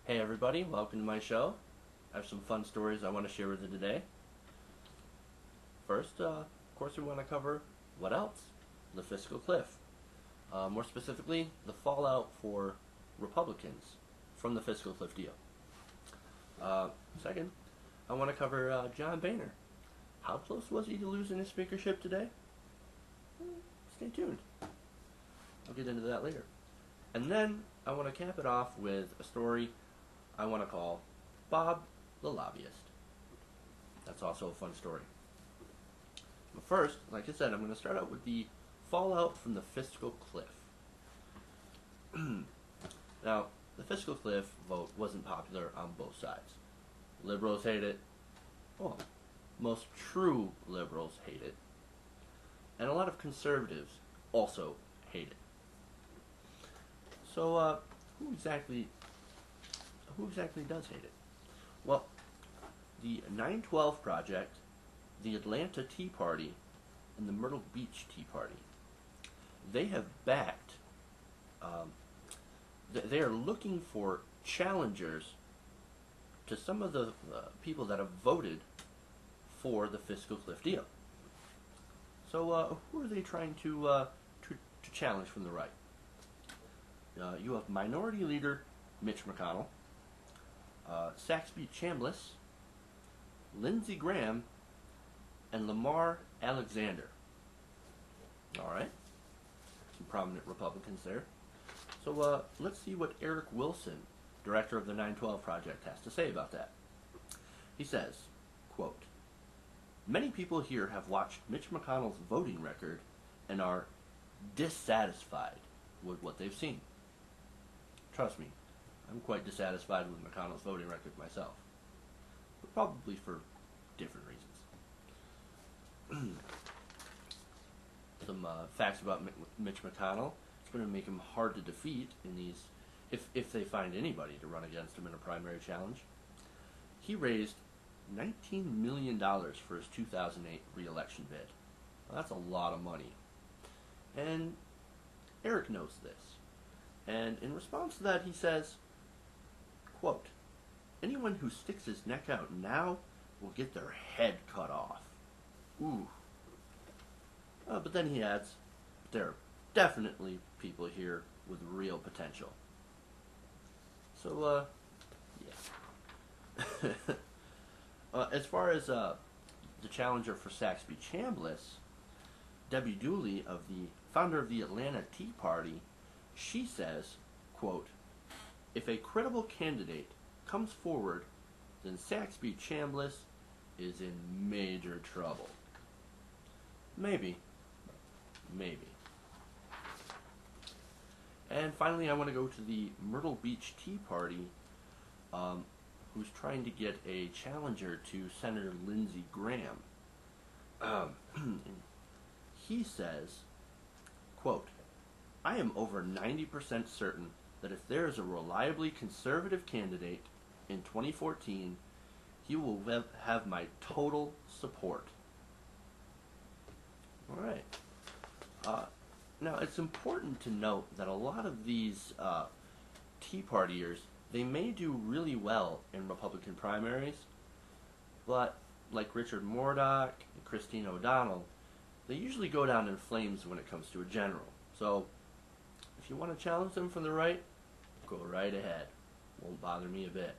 Hey everybody, welcome to my show. I have some fun stories I want to share with you today. First, of course, we want to cover what else? The fiscal cliff. More specifically, the fallout for Republicans from the fiscal cliff deal. Second, I want to cover John Boehner. How close was he to losing his speakership today? Stay tuned. I'll get into that later. And then I want to cap it off with a story I want to call Bob the Lobbyist. That's also a fun story. But first, like I said, I'm going to start out with the fallout from the fiscal cliff. Now, the fiscal cliff vote wasn't popular on both sides. Liberals hate it. Well, most true liberals hate it. And a lot of conservatives also hate it. So, who exactly does hate it? Well, the 9/12 Project, the Atlanta Tea Party, and the Myrtle Beach Tea Party, they have backed, they are looking for challengers to some of the people that have voted for the fiscal cliff deal. So, who are they trying to challenge from the right? You have Minority Leader Mitch McConnell, Saxby Chambliss, Lindsey Graham, and Lamar Alexander. Alright, some prominent Republicans there. So let's see what Eric Wilson, director of the 9/12 Project, has to say about that. He says, quote, "Many people here have watched Mitch McConnell's voting record and are dissatisfied with what they've seen. Trust me, I'm quite dissatisfied with McConnell's voting record myself, but probably for different reasons." Some facts about Mitch McConnell. It's going to make him hard to defeat in these, if they find anybody to run against him in a primary challenge. He raised $19 million for his 2008 re-election bid. Well, that's a lot of money. And Eric knows this. And in response to that, he says, quote, "Anyone who sticks his neck out now will get their head cut off." Ooh. But then he adds, "There are definitely people here with real potential." So, yeah. As far as the challenger for Saxby Chambliss, Debbie Dooley, founder of the Atlanta Tea Party, she says, quote, "If a credible candidate comes forward, then Saxby Chambliss is in major trouble." Maybe. And finally, I want to go to the Myrtle Beach Tea Party, who's trying to get a challenger to Senator Lindsey Graham. He says, quote, "I am over 90% certain that if there is a reliably conservative candidate in 2014, he will have my total support." All right. Now, it's important to note that a lot of these Tea Partiers, they may do really well in Republican primaries, but like Richard Mourdock and Christine O'Donnell, they usually go down in flames when it comes to a general. So, if you want to challenge them from the right, go right ahead. Won't bother me a bit.